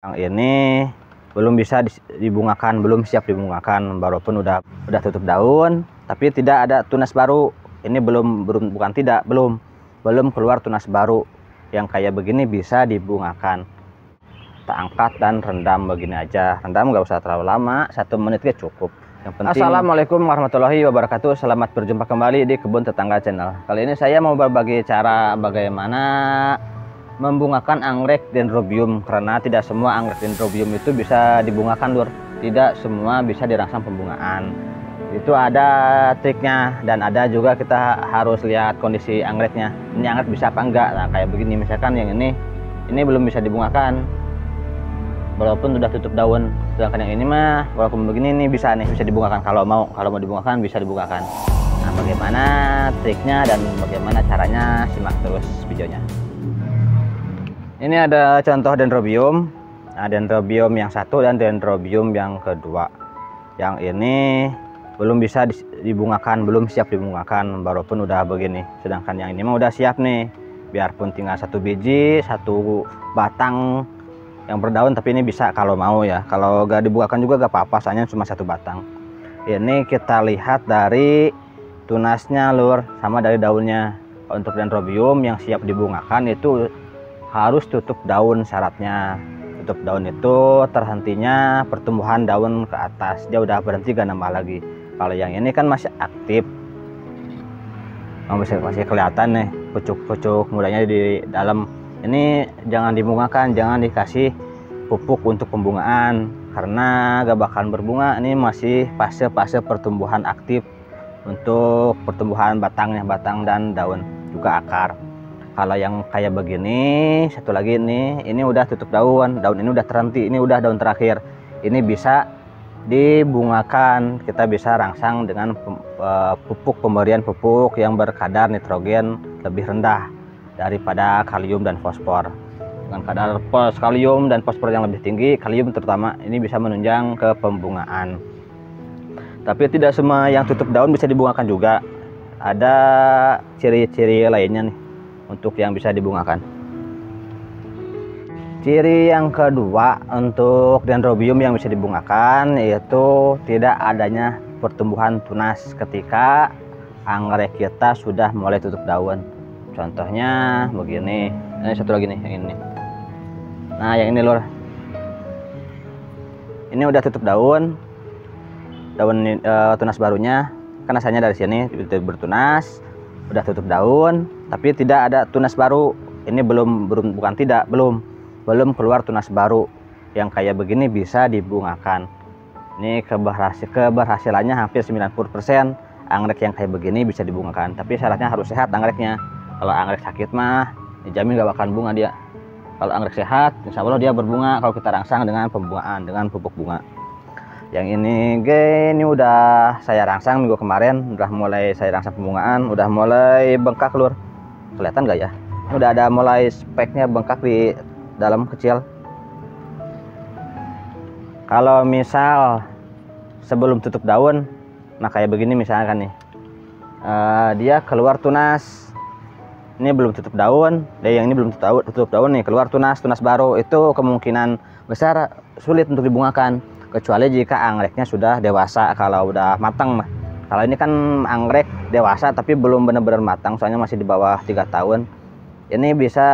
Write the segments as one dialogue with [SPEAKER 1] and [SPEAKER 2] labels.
[SPEAKER 1] Yang ini belum bisa dibungakan, belum siap dibungakan, walaupun udah tutup daun, tapi tidak ada tunas baru. Ini belum keluar tunas baru. Yang kayak begini bisa dibungakan. Kita angkat dan rendam begini aja. Rendam nggak usah terlalu lama, 1 menit aja cukup. Yang penting. Assalamualaikum warahmatullahi wabarakatuh. Selamat berjumpa kembali di Kebun Tetangga Channel. Kali ini saya mau berbagi cara bagaimana membungakan anggrek dendrobium, karena tidak semua anggrek dendrobium itu bisa dibungakan, Lur. Tidak semua bisa dirangsang pembungaan. Itu ada triknya, dan ada juga kita harus lihat kondisi anggreknya. Ini anggrek bisa apa enggak. Nah, kayak begini misalkan yang ini belum bisa dibungakan walaupun sudah tutup daun. Sedangkan yang ini mah walaupun begini ini bisa dibungakan kalau mau dibungakan, bisa dibungakan. Nah, bagaimana triknya dan bagaimana caranya, simak terus videonya. Ini ada contoh dendrobium. Nah, dendrobium yang satu dan dendrobium yang kedua. Yang ini belum bisa dibungakan, belum siap dibungakan, walaupun udah begini. Sedangkan yang ini mah udah siap nih. Biarpun tinggal 1 biji, 1 batang yang berdaun, tapi ini bisa kalau mau ya. Kalau gak dibungakan juga gak apa-apa, soalnya cuma 1 batang. Ini kita lihat dari tunasnya, Lur, sama dari daunnya. Untuk dendrobium yang siap dibungakan itu harus tutup daun syaratnya. Tutup daun itu terhentinya pertumbuhan daun ke atas, dia udah berhenti, gak nambah lagi. Kalau yang ini kan masih aktif, masih kelihatan nih pucuk-pucuk mudanya di dalam. Ini jangan dibungakan, jangan dikasih pupuk untuk pembungaan, karena gak bakalan berbunga. Ini masih fase pertumbuhan aktif untuk pertumbuhan batangnya, batang dan daun juga akar. Kalau yang kayak begini, satu lagi ini udah tutup daun ini udah terhenti, ini udah daun terakhir. Ini bisa dibungakan, kita bisa rangsang dengan pemberian pupuk yang berkadar nitrogen lebih rendah daripada kalium dan fosfor. Dengan kadar kalium dan fosfor yang lebih tinggi, kalium terutama, ini bisa menunjang ke pembungaan. Tapi tidak semua yang tutup daun bisa dibungakan juga. Ada ciri-ciri lainnya nih untuk yang bisa dibungakan. Ciri yang kedua untuk dendrobium yang bisa dibungakan yaitu tidak adanya pertumbuhan tunas ketika anggrek kita sudah mulai tutup daun. Contohnya begini. Ini satu lagi nih, yang ini. Nah, yang ini, Lur. Ini udah tutup daun tunas barunya. Kan asalnya dari sini bertunas, udah tutup daun, tapi tidak ada tunas baru. Ini belum keluar tunas baru. Yang kayak begini bisa dibungakan. Ini keberhasilannya hampir 90%. Anggrek yang kayak begini bisa dibungakan, tapi syaratnya harus sehat anggreknya. Kalau anggrek sakit mah dijamin gak bakalan bunga dia. Kalau anggrek sehat, insya Allah dia berbunga kalau kita rangsang dengan pembungaan, dengan pupuk bunga. Yang ini udah saya rangsang minggu kemarin, udah mulai saya rangsang pembungaan, udah mulai bengkak, Lur. Kelihatan gak ya? Udah ada mulai speknya bengkak di dalam kecil. Kalau misal sebelum tutup daun, nah kayak begini misalkan nih, dia keluar tunas. Ini belum tutup daun, yang ini belum tutup daun nih, keluar tunas baru, itu kemungkinan besar sulit untuk dibungakan, kecuali jika anggreknya sudah dewasa. Kalau udah matang mah, kalau ini kan anggrek dewasa tapi belum benar-benar matang, soalnya masih di bawah 3 tahun. Ini bisa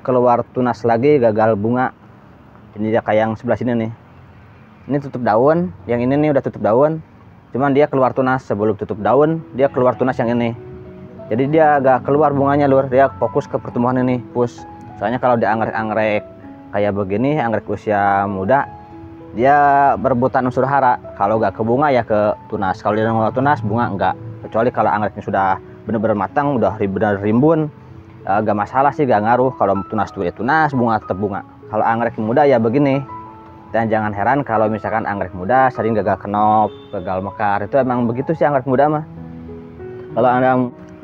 [SPEAKER 1] keluar tunas lagi, gagal bunga. Ini dia kayak yang sebelah sini nih. Ini tutup daun, yang ini nih udah tutup daun, cuman dia keluar tunas. Sebelum tutup daun dia keluar tunas yang ini. Jadi dia agak keluar bunganya, Lur. Dia fokus ke pertumbuhan ini, push. Soalnya kalau di anggrek-anggrek kayak begini, anggrek usia muda, dia berebutan unsur hara. Kalau gak ke bunga ya ke tunas. Kalau dia mau tunas, bunga enggak. Kecuali kalau angreknya sudah benar-benar matang, udah benar rimbun, gak masalah sih, gak ngaruh. Kalau tunas tuh ya tunas, bunga tetap bunga. Kalau anggrek muda ya begini. Dan jangan heran kalau misalkan anggrek muda sering gagal kenop, gagal mekar. Itu emang begitu sih anggrek muda mah.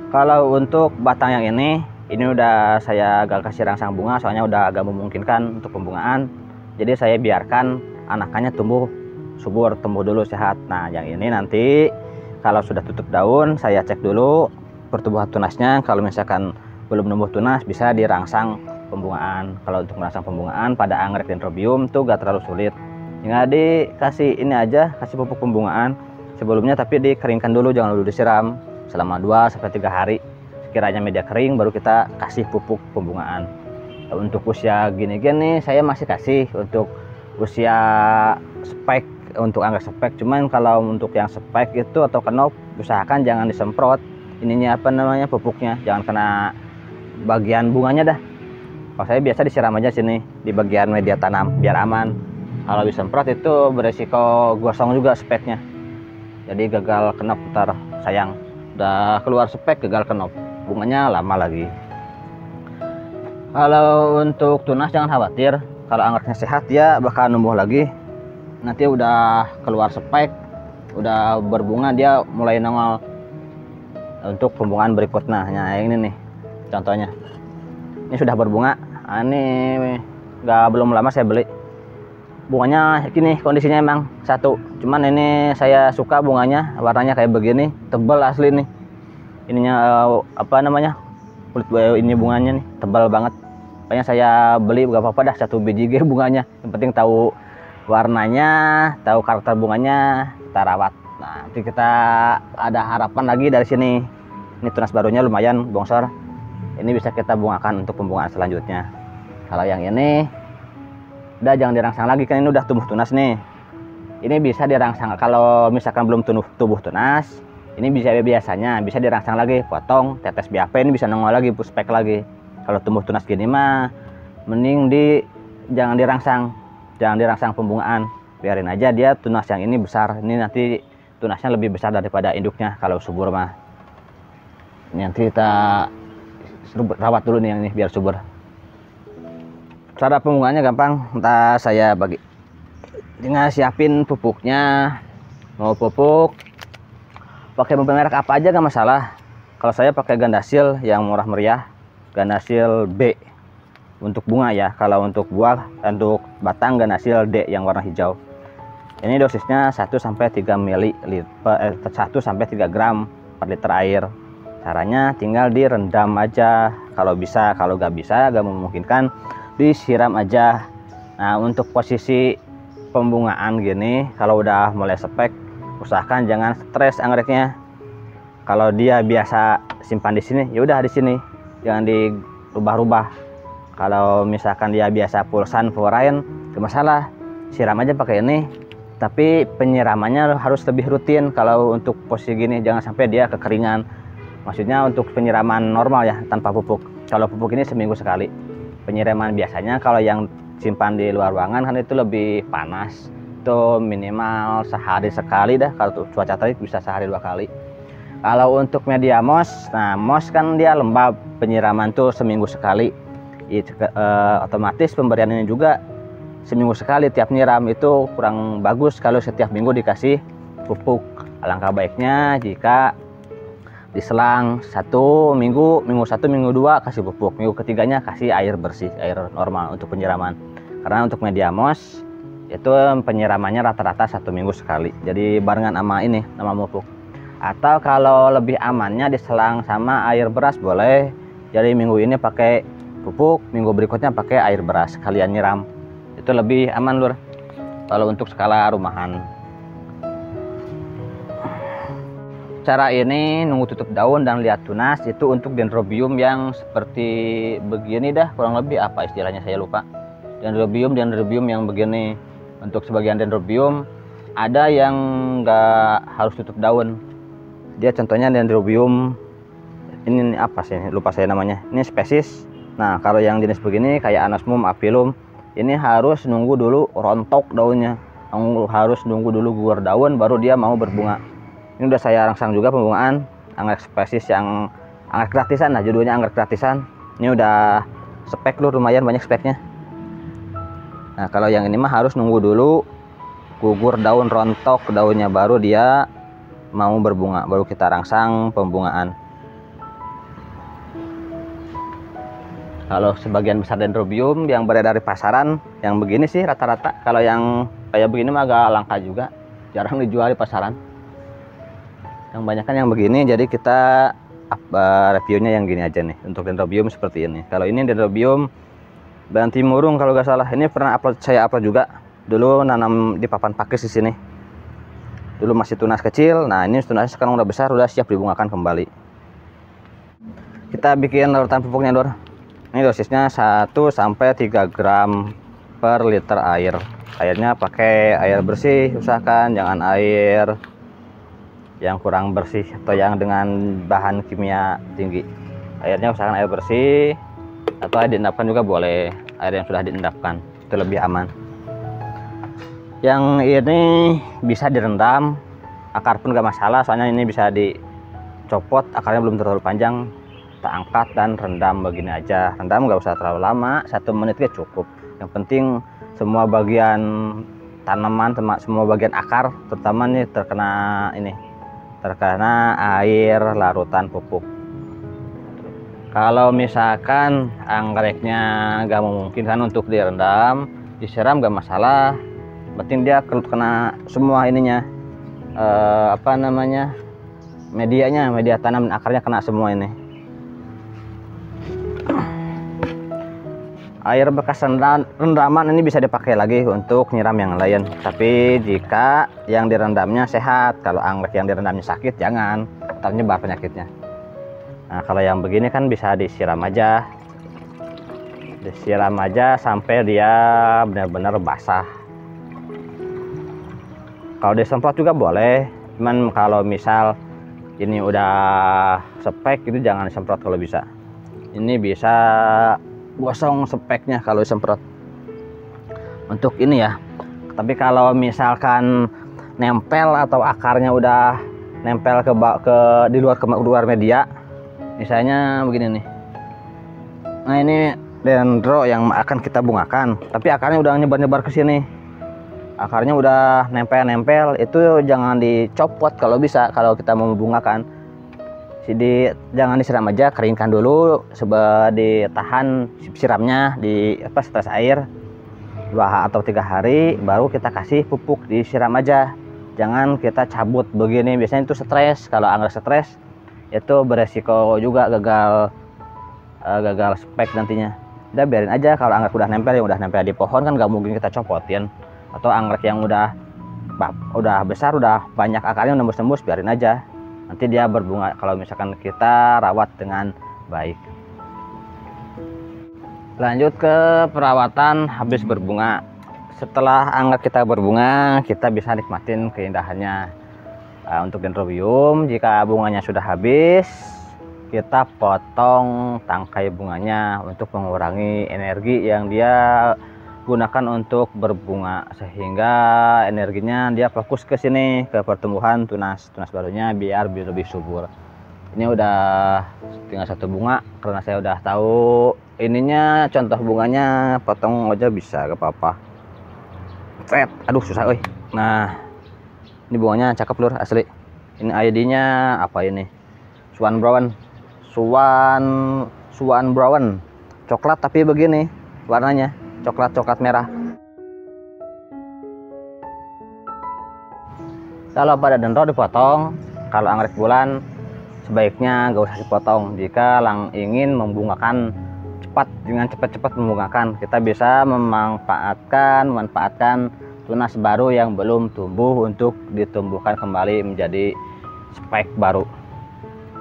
[SPEAKER 1] Kalau untuk batang yang ini udah saya agak kasih rangsang bunga, soalnya udah agak memungkinkan untuk pembungaan. Jadi saya biarkan anakannya tumbuh subur, tumbuh dulu sehat. Nah, yang ini nanti kalau sudah tutup daun, saya cek dulu pertumbuhan tunasnya. Kalau misalkan belum tumbuh tunas, bisa dirangsang pembungaan. Kalau untuk merangsang pembungaan pada anggrek dendrobium tuh gak terlalu sulit. Tinggal dikasih ini aja, kasih pupuk pembungaan sebelumnya, tapi dikeringkan dulu, jangan dulu disiram selama 2-3 hari. Sekiranya media kering baru kita kasih pupuk pembungaan. Untuk usia gini-gini saya masih kasih untuk usia spek, untuk anggrek spek. Cuman kalau untuk yang spek itu atau kenop, usahakan jangan disemprot ininya pupuknya, jangan kena bagian bunganya dah. Kalau saya biasa disiram aja sini di bagian media tanam biar aman. Kalau disemprot itu beresiko gosong juga speknya, jadi gagal kenop, ntar sayang udah keluar spek gagal kenop, bunganya lama lagi. Kalau untuk tunas jangan khawatir, kalau anggreknya sehat ya bakal numbuh lagi. Nanti udah keluar spek, udah berbunga, dia mulai nongol untuk pembungaan berikutnya. Nah ini nih contohnya, ini sudah berbunga. Nah, ini belum lama saya beli, bunganya gini kondisinya emang satu. Cuman ini saya suka bunganya warnanya kayak begini, tebal asli nih ininya, kulit ini bunganya nih tebal banget. Makanya saya beli gak apa-apa dah, 1 biji bunganya, yang penting tahu warnanya, tahu karakter bunganya, kita rawat. Nah nanti kita ada harapan lagi dari sini. Ini tunas barunya lumayan bongsor, ini bisa kita bungakan untuk pembungaan selanjutnya. Kalau yang ini udah jangan dirangsang lagi, kan ini udah tumbuh tunas nih. Ini bisa dirangsang kalau misalkan belum tumbuh tunas, ini biasanya bisa dirangsang lagi, potong tetes BAP, ini bisa nongol lagi, puspek lagi. Kalau tumbuh tunas gini mah mending jangan dirangsang pembungaan, biarin aja dia tunas yang ini besar. Ini nanti tunasnya lebih besar daripada induknya kalau subur mah. Ini nanti kita rawat dulu nih yang ini biar subur. Cara pembungaannya gampang, entah saya bagi. Tinggal siapin pupuknya, mau pupuk pakai merek apa aja gak masalah. Kalau saya pakai Gandasil yang murah meriah, Gandasil B untuk bunga ya. Kalau untuk buah, untuk batang Gandasil D yang warna hijau. Ini dosisnya 1-3 ml, 1-3 gram per liter air. Caranya tinggal direndam aja kalau bisa, kalau gak bisa, gak memungkinkan, disiram aja. Nah untuk posisi pembungaan gini, kalau udah mulai spek, usahakan jangan stres anggreknya. Kalau dia biasa simpan di sini, ya udah di sini, jangan dirubah-rubah. Kalau misalkan dia biasa pulsan furain, gak masalah, siram aja pakai ini. Tapi penyiramannya harus lebih rutin. Kalau untuk posisi gini jangan sampai dia kekeringan. Maksudnya untuk penyiraman normal ya, tanpa pupuk. Kalau pupuk ini seminggu sekali. Penyiraman biasanya kalau yang simpan di luar ruangan kan itu lebih panas, itu minimal sehari sekali dah. Kalau cuaca terik bisa sehari 2 kali. Kalau untuk media moss, nah moss kan dia lembab, penyiraman tuh seminggu sekali. Otomatis pemberian ini juga seminggu sekali tiap nyiram, itu kurang bagus kalau setiap minggu dikasih pupuk. Alangkah baiknya jika diselang 1 minggu, minggu 1, minggu 2 kasih pupuk, minggu ketiganya kasih air bersih, air normal untuk penyiraman. Karena untuk media moss itu penyiramannya rata-rata 1 minggu sekali, jadi barengan sama ini, sama pupuk. Atau kalau lebih amannya diselang sama air beras boleh, jadi minggu ini pakai pupuk, minggu berikutnya pakai air beras, kalian nyiram, itu lebih aman lur kalau untuk skala rumahan. Cara ini nunggu tutup daun dan lihat tunas itu untuk dendrobium yang seperti begini dah, kurang lebih apa istilahnya saya lupa. Dendrobium yang begini. Untuk sebagian dendrobium ada yang nggak harus tutup daun. Dia contohnya dendrobium ini apa sih, lupa saya namanya, ini spesies. Nah kalau yang jenis begini kayak Anosmum, Aphyllum, ini harus nunggu dulu rontok daunnya, harus nunggu dulu gugur daun baru dia mau berbunga. Ini udah saya rangsang juga pembungaan anggrek spesies yang anggrek gratisan lah, judulnya anggrek gratisan. Ini udah spek loh, lumayan banyak speknya. Nah kalau yang ini mah harus nunggu dulu gugur daun, rontok daunnya baru dia mau berbunga, baru kita rangsang pembungaan. Kalau sebagian besar dendrobium yang beredar di pasaran yang begini sih rata-rata. Kalau yang kayak begini mah agak langka juga, jarang dijual di pasaran. Yang banyak kan yang begini, jadi kita reviewnya yang gini aja nih untuk dendrobium seperti ini. Kalau ini dendrobium Banti Murung kalau nggak salah. Ini pernah saya upload juga. Dulu nanam di papan pakis di sini. Dulu masih tunas kecil. Nah, ini tunasnya sekarang udah besar, udah siap dibungakan kembali. Kita bikin larutan pupuknya, Dor. Ini dosisnya 1 sampai 3 gram per liter air. Airnya pakai air bersih, usahakan jangan air yang kurang bersih atau yang dengan bahan kimia tinggi. Airnya usahakan air bersih, atau air diendapkan juga boleh, air yang sudah diendapkan itu lebih aman. Yang ini bisa direndam, akar pun gak masalah, soalnya ini bisa dicopot, akarnya belum terlalu panjang. Kita angkat dan rendam begini aja. Rendam gak usah terlalu lama, 1 menit aja cukup. Yang penting semua bagian tanaman, semua bagian akar terutama nih terkena air larutan pupuk. Kalau misalkan anggreknya gak memungkinkan untuk direndam, disiram gak masalah. Penting dia kena semua ininya, media tanam dan akarnya kena semua ini. Air bekas rendaman ini bisa dipakai lagi untuk nyiram yang lain, tapi jika yang direndamnya sehat. Kalau anggrek yang direndamnya sakit jangan, nyebar penyakitnya. Nah, kalau yang begini kan bisa disiram aja sampai dia benar-benar basah. Kalau disemprot juga boleh, cuman kalau misal ini udah spek itu jangan disemprot kalau bisa. Ini bisa gosong speknya kalau disemprot untuk ini ya. Tapi kalau misalkan nempel atau akarnya udah nempel di luar media, misalnya begini nih. Nah, ini dendro yang akan kita bungakan, tapi akarnya udah nyebar-nyebar ke sini. Akarnya udah nempel-nempel, itu jangan dicopot kalau bisa. Kalau kita mau membungakan, jangan disiram aja, keringkan dulu, ditahan siramnya di setetes air 2 atau 3 hari, baru kita kasih pupuk, disiram aja. Jangan kita cabut begini, biasanya itu stres. Kalau anggrek stres itu beresiko juga gagal spek nantinya. Udah biarin aja. Kalau anggrek udah nempel, yang udah nempel di pohon kan gak mungkin kita copotin. Atau anggrek yang udah besar, udah banyak akarnya nembus-nembus, biarin aja. Nanti dia berbunga kalau misalkan kita rawat dengan baik. Lanjut ke perawatan habis berbunga. Setelah anggrek kita berbunga, kita bisa nikmatin keindahannya. Untuk dendrobium, jika bunganya sudah habis, kita potong tangkai bunganya untuk mengurangi energi yang dia gunakan untuk berbunga, sehingga energinya dia fokus ke sini, ke pertumbuhan tunas barunya biar lebih subur. Ini udah tinggal 1 bunga, karena saya udah tahu ininya contoh bunganya, potong aja bisa, gak apa-apa. Aduh susah, Nah, ini bunganya cakep lur, asli. Ini ID-nya apa ini? Swan Brown, coklat tapi begini warnanya. Coklat merah. Kalau pada dendro dipotong, kalau anggrek bulan sebaiknya gak usah dipotong. Jika ingin membungakan dengan cepat membungakan, kita bisa memanfaatkan tunas baru yang belum tumbuh untuk ditumbuhkan kembali menjadi spek baru.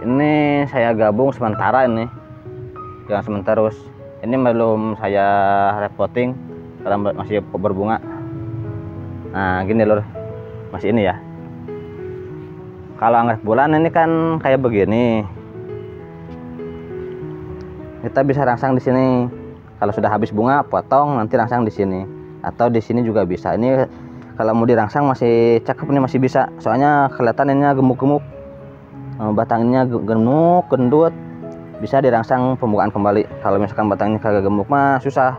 [SPEAKER 1] Ini saya gabung sementara ini, jangan sementara terus. Ini belum saya repotting karena masih berbunga. Nah, gini lur, masih ini ya. Kalau anggrek bulan ini kan kayak begini, kita bisa rangsang di sini. Kalau sudah habis bunga, potong, nanti rangsang di sini, atau di sini juga bisa. Ini kalau mau dirangsang masih cakep, ini masih bisa. Soalnya kelihatan ini gemuk-gemuk, batangnya gemuk, gendut. Bisa dirangsang pembukaan kembali. Kalau misalkan batangnya kagak gemuk mah susah.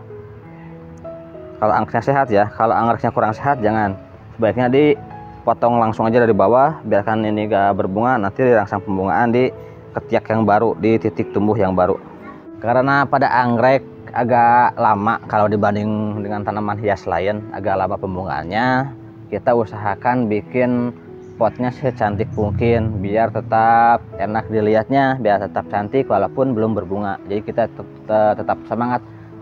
[SPEAKER 1] Kalau anggreknya sehat ya. Kalau anggreknya kurang sehat jangan. Sebaiknya dipotong langsung aja dari bawah, biarkan ini gak berbunga, nanti dirangsang pembungaan di ketiak yang baru, di titik tumbuh yang baru. Karena pada anggrek agak lama kalau dibanding dengan tanaman hias lain, agak lama pembungaannya. Kita usahakan bikin potnya secantik mungkin biar tetap enak dilihatnya, biar tetap cantik walaupun belum berbunga. Jadi kita tetap semangat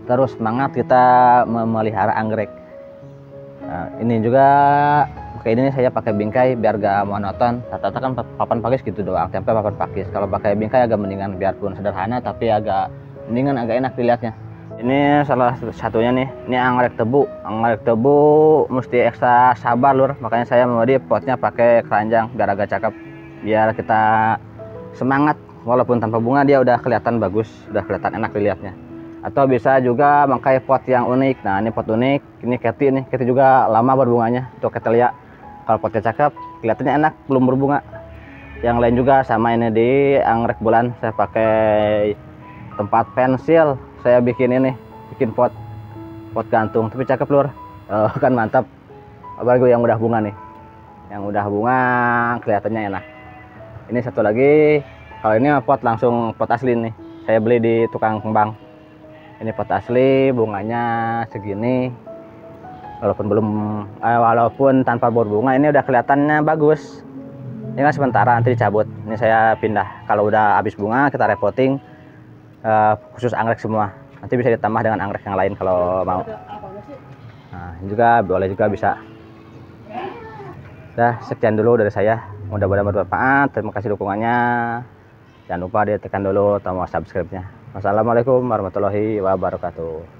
[SPEAKER 1] terus semangat kita memelihara anggrek. Nah, ini juga kayak ini saya pakai bingkai biar gak monoton. Rata-rata kan papan pakis gitu doang, tempe papan pakis. Kalau pakai bingkai agak mendingan, biarpun sederhana tapi agak mendingan, agak enak dilihatnya. Ini salah satunya nih, ini anggrek tebu. Anggrek tebu mesti ekstra sabar lur, makanya saya mau di potnya pakai keranjang biar agak cakep, biar kita semangat. Walaupun tanpa bunga dia udah kelihatan bagus, udah kelihatan enak dilihatnya. Atau bisa juga pakai pot yang unik. Nah ini pot unik, ini keti nih, keti juga lama berbunganya, itu ketelia. Kalau potnya cakep, kelihatannya enak, belum berbunga. Yang lain juga sama, ini di anggrek bulan saya pakai tempat pensil, saya bikin ini, bikin pot gantung, tapi cakep lur. Kan mantap. Apalagi yang udah bunga nih, yang udah bunga kelihatannya enak. Ini satu lagi, kalau ini pot langsung pot asli nih, saya beli di tukang kembang. Ini pot asli, bunganya segini. Walaupun tanpa berbunga, ini udah kelihatannya bagus. Ini kan sementara, nanti dicabut. Ini saya pindah. Kalau udah habis bunga kita repotting, khusus anggrek semua. Nanti bisa ditambah dengan anggrek yang lain kalau mau. Nah ini juga boleh juga bisa. Dah, sekian dulu dari saya. Mudah-mudahan bermanfaat. Terima kasih dukungannya. Jangan lupa ditekan dulu tombol subscribe-nya. Wassalamualaikum warahmatullahi wabarakatuh.